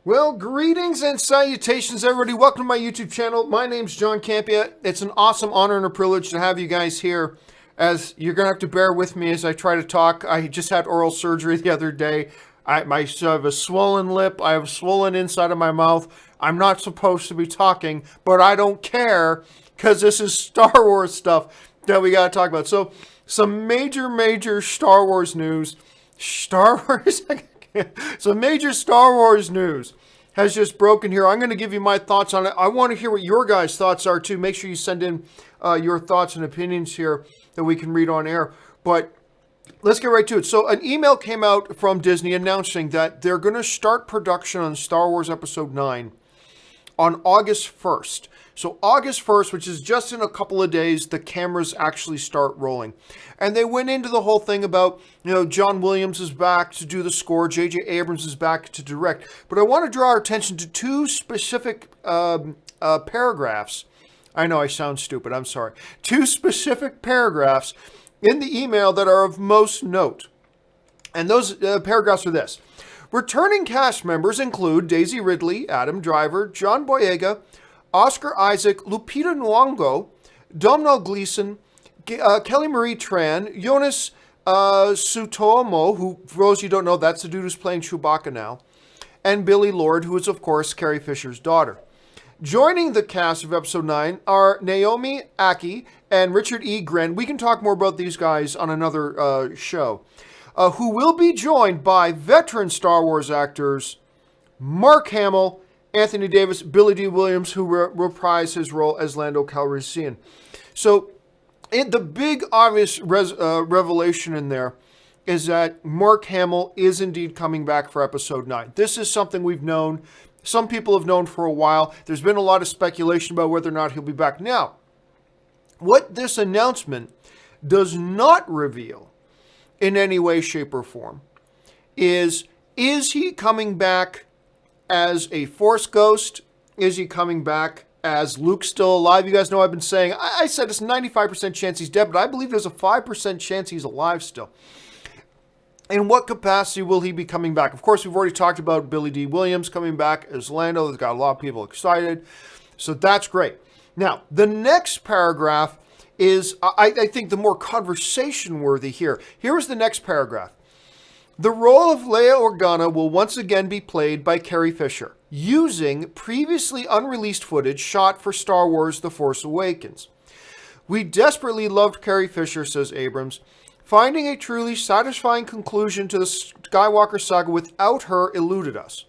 Well, greetings and salutations, everybody. Welcome to my YouTube channel. My name's John Campea. It's an awesome honor and a privilege to have you guys here, as you're going to have to bear with me as I try to talk. I just had oral surgery the other day. I have a swollen lip. I have swollen inside of my mouth. I'm not supposed to be talking, but I don't care because this is Star Wars stuff that we got to talk about. So, some major Star Wars news. Some major Star Wars news has just broken here. I'm going to give you my thoughts on it. I want to hear what your guys' thoughts are too. Make sure you send in your thoughts and opinions here that we can read on air. But let's get right to it. So an email came out from Disney announcing that they're going to start production on Star Wars Episode 9 on August 1st. So August 1st, which is just in a couple of days, the cameras actually start rolling. And they went into the whole thing about, John Williams is back to do the score, J.J. Abrams is back to direct. But I want to draw our attention to two specific paragraphs. I know I sound stupid, I'm sorry. Two specific paragraphs in the email that are of most note. And those paragraphs are this. Returning cast members include Daisy Ridley, Adam Driver, John Boyega, Oscar Isaac, Lupita Nyong'o, Domhnall Gleeson, Kelly Marie Tran, Jonas Sutomo, who, for those you don't know, that's the dude who's playing Chewbacca now, and Billie Lourd, who is, of course, Carrie Fisher's daughter. Joining the cast of Episode 9 are Naomi Ackie and Richard E. Grant. We can talk more about these guys on another show. Who will be joined by veteran Star Wars actors Mark Hamill, Anthony Davis, Billy D. Williams, who reprised his role as Lando Calrissian. So, the big obvious revelation in there is that Mark Hamill is indeed coming back for Episode 9. This is something we've known. Some people have known for a while. There's been a lot of speculation about whether or not he'll be back. Now, what this announcement does not reveal in any way, shape, or form is he coming back as a Force ghost? Is he coming back as Luke still alive? You guys know I've been saying, I said it's a 95% chance he's dead, but I believe there's a 5% chance he's alive still. In what capacity will he be coming back? Of course, we've already talked about Billy D. Williams coming back as Lando. That's got a lot of people excited. So that's great. Now, the next paragraph is, I think, the more conversation-worthy here. Here is the next paragraph. The role of Leia Organa will once again be played by Carrie Fisher, using previously unreleased footage shot for Star Wars The Force Awakens. We desperately loved Carrie Fisher, says Abrams. Finding a truly satisfying conclusion to the Skywalker saga without her eluded us.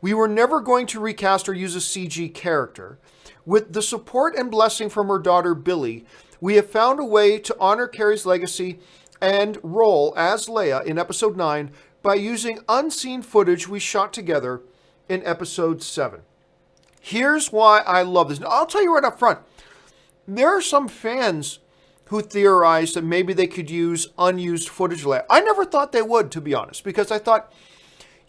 We were never going to recast or use a CG character. With the support and blessing from her daughter Billy, we have found a way to honor Carrie's legacy and role as Leia in Episode 9 by using unseen footage we shot together in Episode 7. Here's why I love this. Now, I'll tell you right up front. There are some fans who theorized that maybe they could use unused footage Leia. I never thought they would, to be honest, because I thought,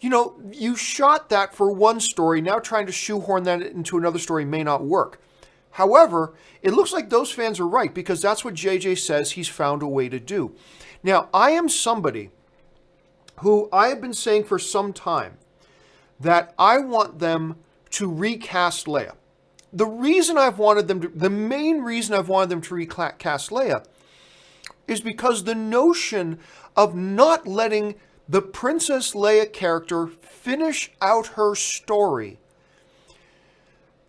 you shot that for one story. Now trying to shoehorn that into another story may not work. However, it looks like those fans are right, because that's what JJ says he's found a way to do. Now, I am somebody who I have been saying for some time that I want them to recast Leia. The main reason I've wanted them to recast Leia is because the notion of not letting the Princess Leia character finish out her story,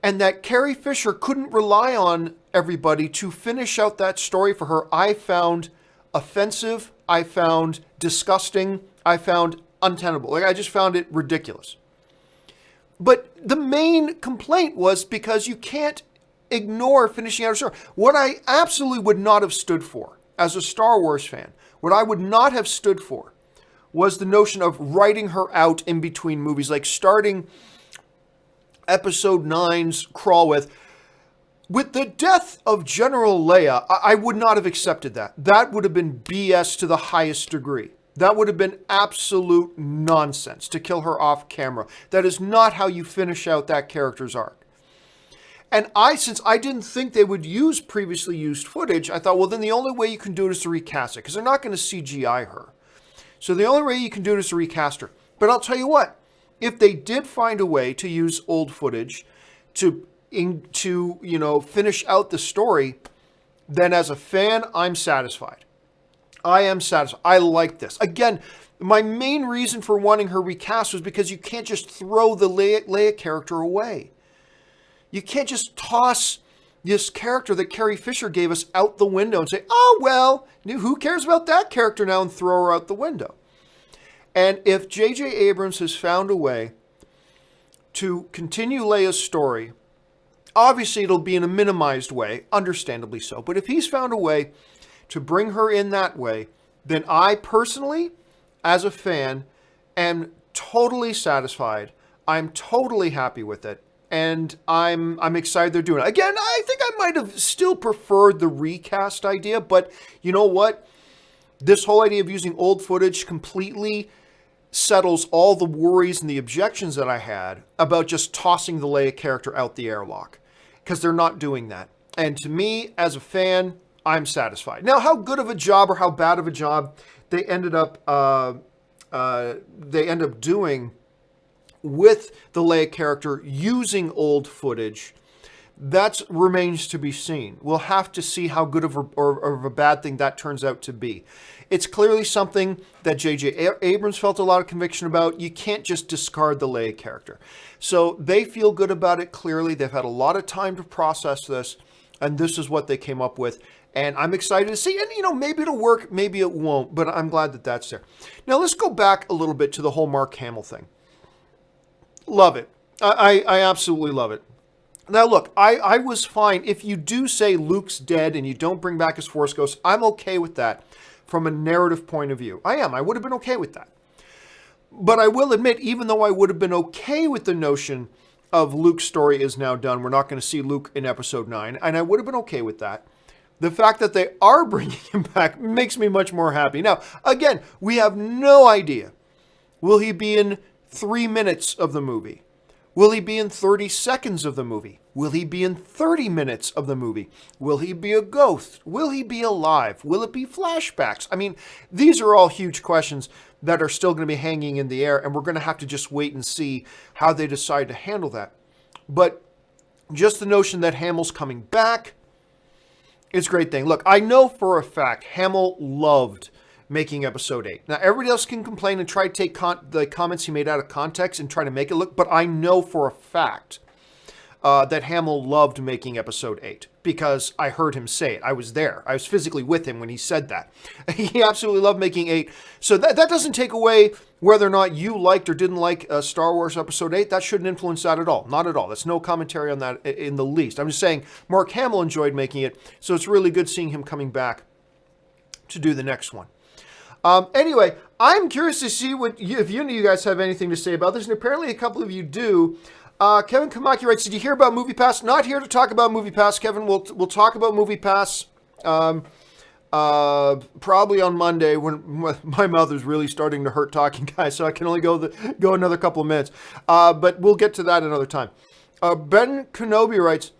and that Carrie Fisher couldn't rely on everybody to finish out that story for her, I found offensive, I found disgusting, I found untenable. I just found it ridiculous. But the main complaint was because you can't ignore finishing out a story. What I absolutely would not have stood for as a Star Wars fan, what I would not have stood for was the notion of writing her out in between movies, like starting Episode 9's crawl with the death of General Leia. I would not have accepted that. That would have been BS to the highest degree. That would have been absolute nonsense to kill her off camera. That is not how you finish out that character's arc. And since I didn't think they would use previously used footage, I thought, well, then the only way you can do it is to recast it, because they're not going to CGI her. So the only way you can do it is to recast her. But I'll tell you what, if they did find a way to use old footage to finish out the story, then as a fan, I'm satisfied. I am satisfied. I like this. Again, my main reason for wanting her recast was because you can't just throw the Leia character away. You can't just toss this character that Carrie Fisher gave us out the window and say, oh, well, who cares about that character now, and throw her out the window. And if J.J. Abrams has found a way to continue Leia's story, obviously it'll be in a minimized way, understandably so, but if he's found a way to bring her in that way, then I personally, as a fan, am totally satisfied. I'm totally happy with it. And I'm excited they're doing it. Again, I think I might have still preferred the recast idea, but you know what? This whole idea of using old footage completely settles all the worries and the objections that I had about just tossing the Leia character out the airlock, because they're not doing that. And to me, as a fan, I'm satisfied. Now, how good of a job or how bad of a job they ended up doing with the Leia character using old footage, that remains to be seen. We'll have to see how good of a bad thing that turns out to be. It's clearly something that J.J. Abrams felt a lot of conviction about. You can't just discard the Leia character. So they feel good about it, clearly. They've had a lot of time to process this, and this is what they came up with. And I'm excited to see. And, maybe it'll work, maybe it won't, but I'm glad that that's there. Now, let's go back a little bit to the whole Mark Hamill thing. Love it. I absolutely love it. Now, look, I was fine. If you do say Luke's dead and you don't bring back his Force Ghost, I'm okay with that from a narrative point of view. I am. I would have been okay with that. But I will admit, even though I would have been okay with the notion of Luke's story is now done, we're not going to see Luke in Episode 9, and I would have been okay with that, the fact that they are bringing him back makes me much more happy. Now, again, we have no idea. Will he be in 3 minutes of the movie? Will he be in 30 seconds of the movie? Will he be in 30 minutes of the movie? Will he be a ghost? Will he be alive? Will it be flashbacks? I mean, these are all huge questions that are still going to be hanging in the air, and we're going to have to just wait and see how they decide to handle that. But just the notion that Hamill's coming back, it's a great thing. Look, I know for a fact Hamill loved making Episode 8. Now, everybody else can complain and try to take the comments he made out of context and try to make it look, but I know for a fact that Hamill loved making Episode 8 because I heard him say it. I was there. I was physically with him when he said that. He absolutely loved making 8. So that doesn't take away whether or not you liked or didn't like Star Wars Episode 8. That shouldn't influence that at all. Not at all. That's no commentary on that in the least. I'm just saying Mark Hamill enjoyed making it, so it's really good seeing him coming back to do the next one. Anyway, I'm curious to see if any of you guys have anything to say about this, and apparently a couple of you do. Kevin Kamaki writes, did you hear about MoviePass? Not here to talk about MoviePass, Kevin. We'll talk about MoviePass probably on Monday when my mouth is really starting to hurt talking, guys, so I can only go another couple of minutes. But we'll get to that another time. Ben Kenobi writes,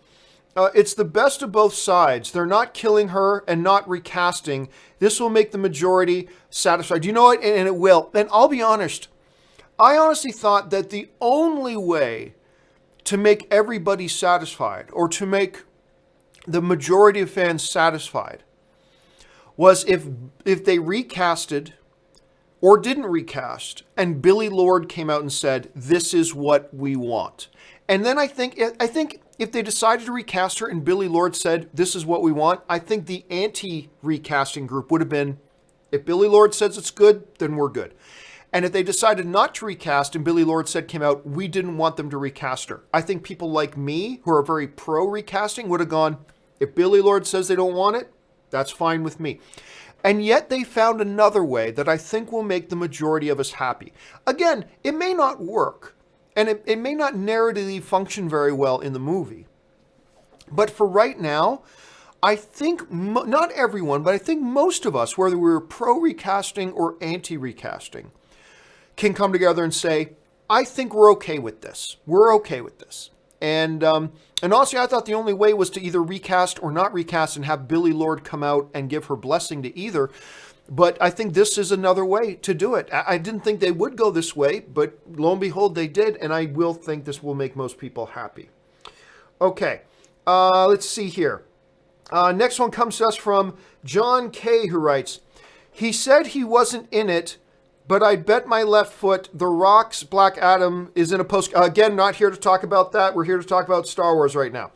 it's the best of both sides. They're not killing her and not recasting. This will make the majority satisfied. You know what? And it will. And I'll be honest. I honestly thought that the only way to make everybody satisfied or to make the majority of fans satisfied was if they recasted or didn't recast and Billy Lord came out and said, this is what we want. And then I think if they decided to recast her and Billy Lord said, this is what we want, I think the anti-recasting group would have been, if Billy Lord says it's good, then we're good. And if they decided not to recast and Billy Lord came out, we didn't want them to recast her, I think people like me, who are very pro-recasting, would have gone, if Billy Lord says they don't want it, that's fine with me. And yet they found another way that I think will make the majority of us happy. Again, it may not work. And it may not narratively function very well in the movie. But for right now, I think, not everyone, but I think most of us, whether we're pro-recasting or anti-recasting, can come together and say, I think we're okay with this. We're okay with this. And honestly, I thought the only way was to either recast or not recast and have Billy Lord come out and give her blessing to either. But I think this is another way to do it. I didn't think they would go this way, but lo and behold, they did. And I will think this will make most people happy. Okay, let's see here. Next one comes to us from John K., who writes, he said he wasn't in it, but I bet my left foot The Rock's Black Adam is in a post. Again, not here to talk about that. We're here to talk about Star Wars right now.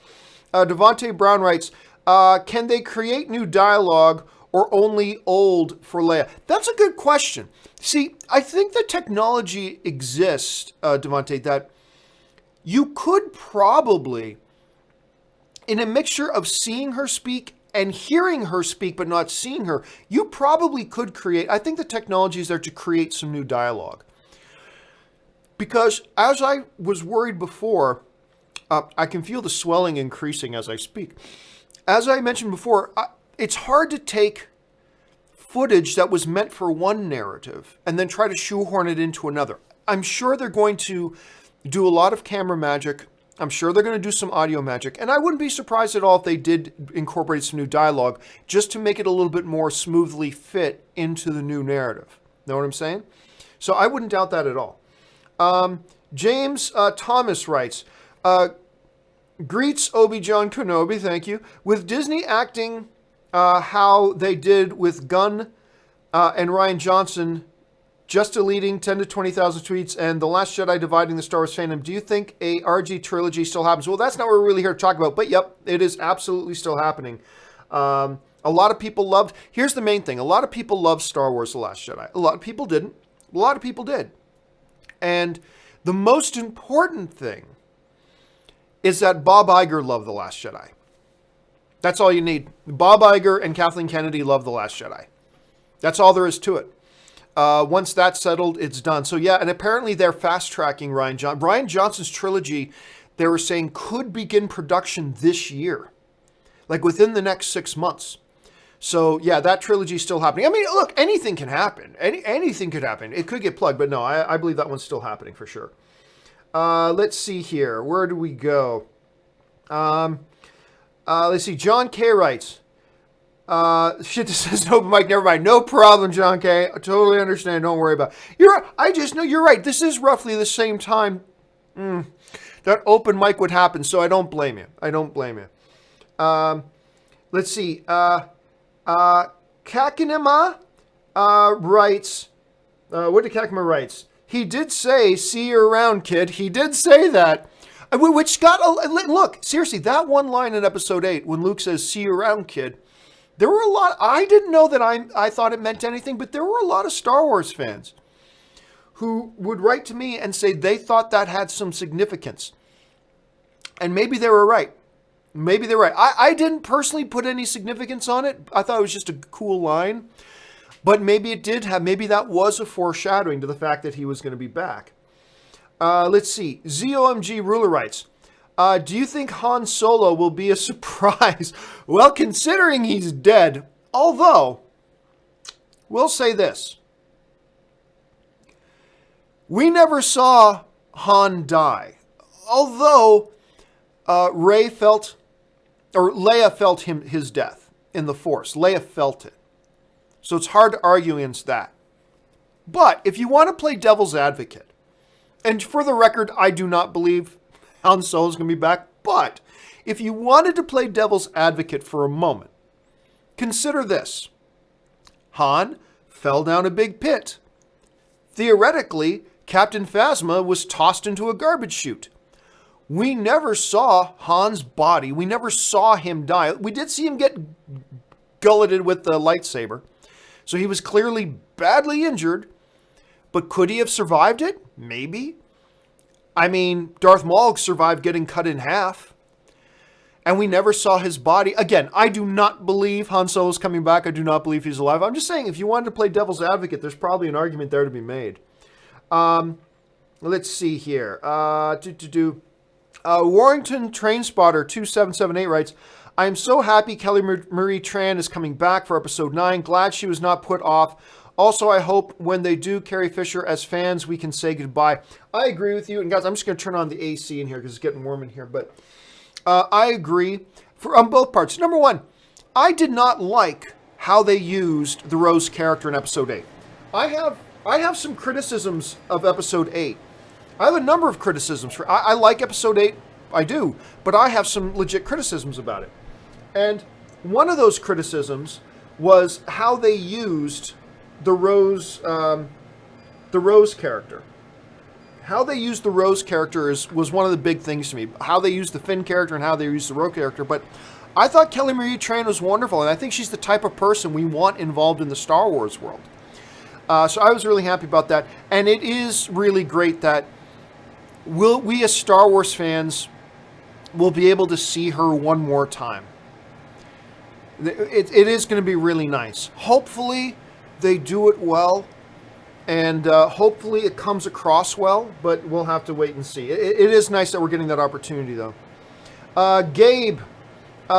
Devontae Brown writes, can they create new dialogue or only old for Leia? That's a good question. See, I think the technology exists, Devontae, that you could probably, in a mixture of seeing her speak and hearing her speak but not seeing her, you probably could create, I think the technology is there to create some new dialogue. Because as I was worried before, I can feel the swelling increasing as I speak. As I mentioned before, it's hard to take footage that was meant for one narrative and then try to shoehorn it into another. I'm sure they're going to do a lot of camera magic. I'm sure they're going to do some audio magic. And I wouldn't be surprised at all if they did incorporate some new dialogue just to make it a little bit more smoothly fit into the new narrative. Know what I'm saying? So I wouldn't doubt that at all. James Thomas writes, greets Obi-Wan Kenobi, thank you. With Disney acting how they did with Gunn and Rian Johnson, just deleting 10 to 20,000 tweets, and The Last Jedi dividing the Star Wars fandom, do you think a RG trilogy still happens? Well, that's not what we're really here to talk about, but yep, it is absolutely still happening. A lot of people loved, here's the main thing, a lot of people loved Star Wars The Last Jedi. A lot of people didn't. A lot of people did. And the most important thing is that Bob Iger loved The Last Jedi. That's all you need. Bob Iger and Kathleen Kennedy love The Last Jedi. That's all there is to it. Once that's settled, it's done. So yeah, and apparently they're fast-tracking Rian Johnson's trilogy, they were saying, could begin production this year. Like within the next 6 months. So yeah, that trilogy is still happening. I mean, look, anything can happen. Anything could happen. It could get plugged, but no, I believe that one's still happening for sure. Let's see here. Where do we go? Let's see. John K. writes, shit, this says no mic, never mind. No problem, John K. I totally understand. Don't worry about it. I just know you're right. This is roughly the same time that open mic would happen, so I don't blame you. I don't blame you. Let's see. Kakinema writes, what did Kakima writes? He did say, see you around, kid. He did say that. Which got, look, seriously, that one line in episode 8, when Luke says, see you around, kid, there were a lot, I didn't know that I thought it meant anything, but there were a lot of Star Wars fans who would write to me and say they thought that had some significance. And maybe they were right. Maybe they're right. I didn't personally put any significance on it. I thought it was just a cool line. But maybe it did have, maybe that was a foreshadowing to the fact that he was going to be back. Let's see. ZOMG Ruler writes, do you think Han Solo will be a surprise? Well, considering he's dead, although, we'll say this. We never saw Han die. Although Leia felt his death in the Force. Leia felt it. So it's hard to argue against that. But if you want to play devil's advocate, and for the record, I do not believe Han Solo's going to be back, but if you wanted to play devil's advocate for a moment, consider this. Han fell down a big pit. Theoretically, Captain Phasma was tossed into a garbage chute. We never saw Han's body. We never saw him die. We did see him get gulleted with the lightsaber. So he was clearly badly injured. But could he have survived it? Maybe. I mean, Darth Maul survived getting cut in half. And we never saw his body. Again, I do not believe Han Solo's coming back. I do not believe he's alive. I'm just saying, if you wanted to play devil's advocate, there's probably an argument there to be made. Let's see here. Warrington Trainspotter 2778 writes, I am so happy Kelly Marie Tran is coming back for episode 9. Glad she was not put off. Also, I hope when they do Carrie Fisher as fans, we can say goodbye. I agree with you. And guys, I'm just going to turn on the AC in here because it's getting warm in here. But I agree on both parts. Number one, I did not like how they used the Rose character in Episode 8. I have some criticisms of Episode 8. I have a number of criticisms. I like Episode 8, I do, but I have some legit criticisms about it. And one of those criticisms was how they used the Rose character. How they used the Rose character was one of the big things to me. How they used the Finn character and how they used the Rose character. But I thought Kelly Marie Tran was wonderful, and I think she's the type of person we want involved in the Star Wars world. So I was really happy about that. And it is really great that we as Star Wars fans will be able to see her one more time. It is going to be really nice. Hopefully they do it well, and hopefully it comes across well, but we'll have to wait and see. It is nice that we're getting that opportunity, though. Gabe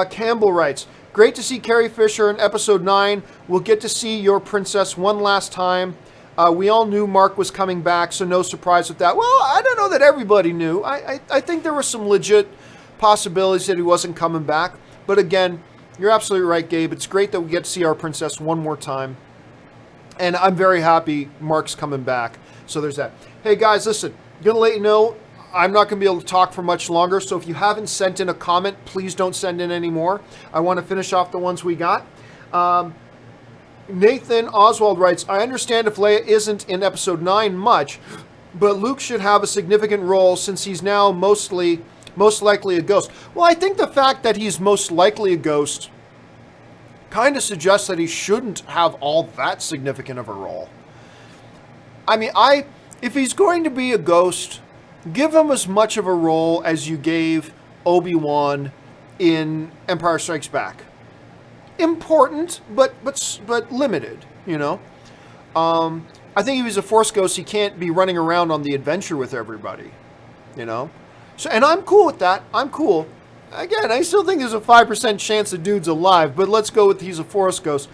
Campbell writes, great to see Carrie Fisher in Episode 9. We'll get to see your princess one last time. We all knew Mark was coming back, so no surprise with that. Well, I don't know that everybody knew. I think there were some legit possibilities that he wasn't coming back. But again, you're absolutely right, Gabe. It's great that we get to see our princess one more time. And I'm very happy Mark's coming back. So there's that. Hey, guys, listen. I'm going to let you know I'm not going to be able to talk for much longer. So if you haven't sent in a comment, please don't send in any more. I want to finish off the ones we got. Nathan Oswald writes, I understand if Leia isn't in Episode 9 much, but Luke should have a significant role since he's now most likely a ghost. Well, I think the fact that he's most likely a ghost kind of suggests that he shouldn't have all that significant of a role. I mean, if he's going to be a ghost, give him as much of a role as you gave Obi-Wan in Empire Strikes Back. Important, but limited, you know. I think if he's a Force ghost, he can't be running around on the adventure with everybody, you know. So, and I'm cool with that. I'm cool. Again, I still think there's a 5% chance the dude's alive, but let's go with he's a Force ghost.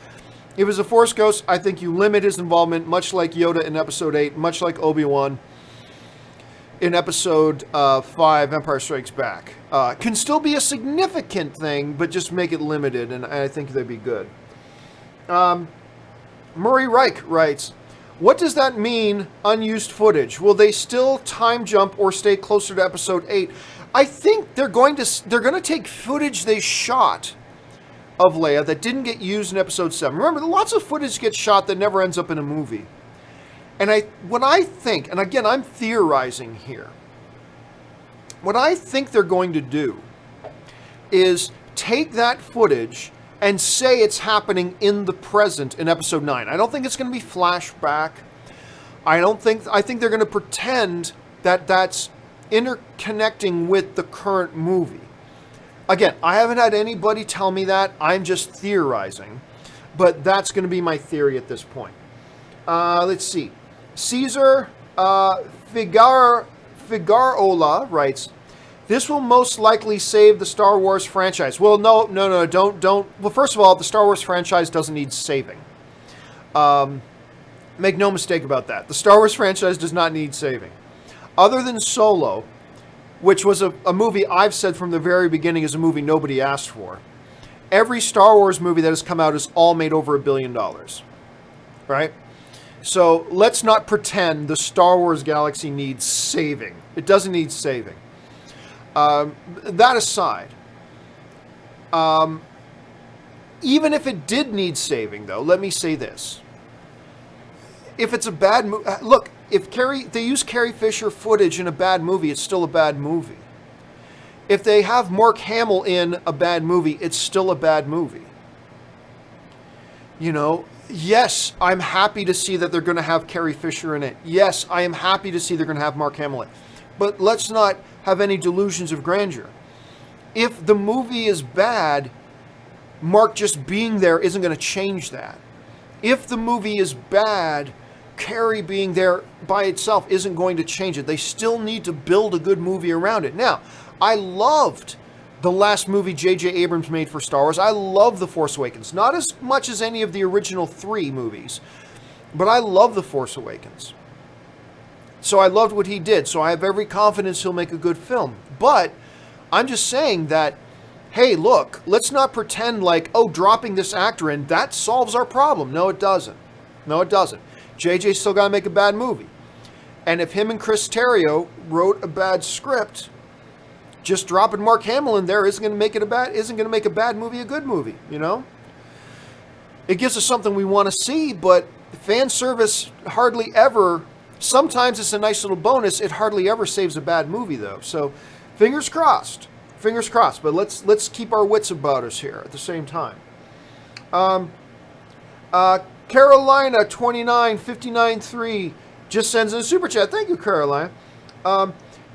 If he's a Force ghost, I think you limit his involvement, much like Yoda in Episode 8, much like Obi-Wan in Episode 5, Empire Strikes Back. Can still be a significant thing, but just make it limited, and I think they'd be good. Murray Reich writes, what does that mean, unused footage? Will they still time jump or stay closer to Episode 8? I think they're going to take footage they shot of Leia that didn't get used in Episode 7. Remember, lots of footage gets shot that never ends up in a movie. And what I think, and again, I'm theorizing here, what I think they're going to do is take that footage and say it's happening in the present in Episode 9. I don't think it's going to be flashback. I think they're going to pretend that that's interconnecting with the current movie. Again, I haven't had anybody tell me that. I'm just theorizing. But that's going to be my theory at this point. Let's see. Caesar Figueroa writes, this will most likely save the Star Wars franchise. Well, no, don't. Well, first of all, the Star Wars franchise doesn't need saving. Make no mistake about that. The Star Wars franchise does not need saving. Other than Solo, which was a movie I've said from the very beginning is a movie nobody asked for. Every Star Wars movie that has come out has all made over $1 billion. Right? So let's not pretend the Star Wars galaxy needs saving. It doesn't need saving. That aside, even if it did need saving, though, let me say this. If it's a bad movie, look, if they use Carrie Fisher footage in a bad movie, it's still a bad movie. If they have Mark Hamill in a bad movie, it's still a bad movie. You know, yes, I'm happy to see that they're going to have Carrie Fisher in it. Yes, I am happy to see they're going to have Mark Hamill in it. But let's not have any delusions of grandeur. If the movie is bad, Mark just being there isn't going to change that. If the movie is bad, Carrie being there by itself isn't going to change it. They still need to build a good movie around it. Now, I loved the last movie J.J. Abrams made for Star Wars. I love The Force Awakens. Not as much as any of the original 3 movies, but I love The Force Awakens. So I loved what he did. So I have every confidence he'll make a good film. But I'm just saying that hey, look, let's not pretend like, oh, dropping this actor in, that solves our problem. No, it doesn't. No, it doesn't. JJ still got to make a bad movie. And if him and Chris Terrio wrote a bad script, just dropping Mark Hamill in there isn't going to make a bad movie a good movie, you know? It gives us something we want to see, but fan service hardly ever, sometimes it's a nice little bonus, it hardly ever saves a bad movie though. So fingers crossed, but let's keep our wits about us here at the same time. Carolina 2959.3 just sends in a super chat. Thank you, Carolina.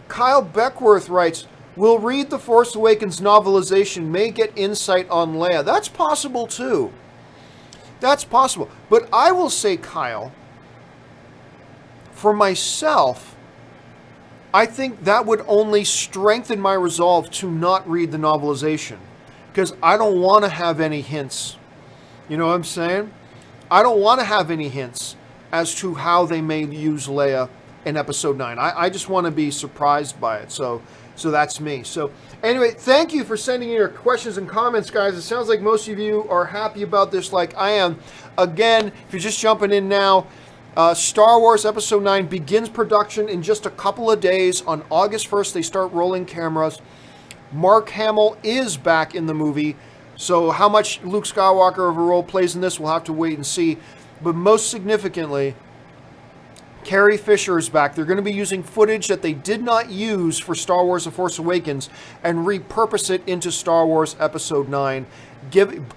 Kyle Beckworth writes, "Will read the Force Awakens novelization, may get insight on Leia." That's possible too. That's possible. But I will say, Kyle, for myself, I think that would only strengthen my resolve to not read the novelization. Because I don't want to have any hints. You know what I'm saying? I don't want to have any hints as to how they may use Leia in Episode 9. I just want to be surprised by it. So that's me. So anyway, thank you for sending in your questions and comments, guys. It sounds like most of you are happy about this like I am. Again, if you're just jumping in now, Star Wars Episode 9 begins production in just a couple of days. On August 1st, they start rolling cameras. Mark Hamill is back in the movie. So how much Luke Skywalker of a role plays in this, we'll have to wait and see. But most significantly, Carrie Fisher is back. They're going to be using footage that they did not use for Star Wars The Force Awakens and repurpose it into Star Wars Episode 9,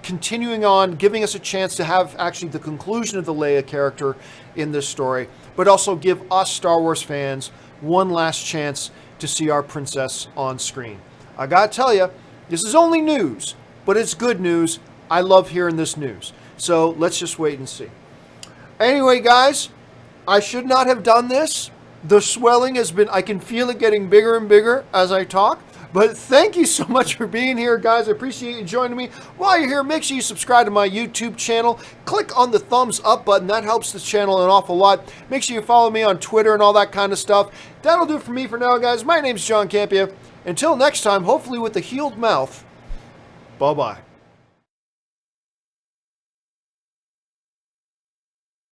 continuing on, giving us a chance to have actually the conclusion of the Leia character in this story, but also give us Star Wars fans one last chance to see our princess on screen. I gotta tell you, this is only news, but it's good news. I love hearing this news. So let's just wait and see. Anyway, guys, I should not have done this. The swelling has been, I can feel it getting bigger and bigger as I talk. But thank you so much for being here, guys. I appreciate you joining me. While you're here, make sure you subscribe to my YouTube channel. Click on the thumbs up button. That helps the channel an awful lot. Make sure you follow me on Twitter and all that kind of stuff. That'll do it for me for now, guys. My name's John Campea. Until next time, hopefully with a healed mouth, bye-bye.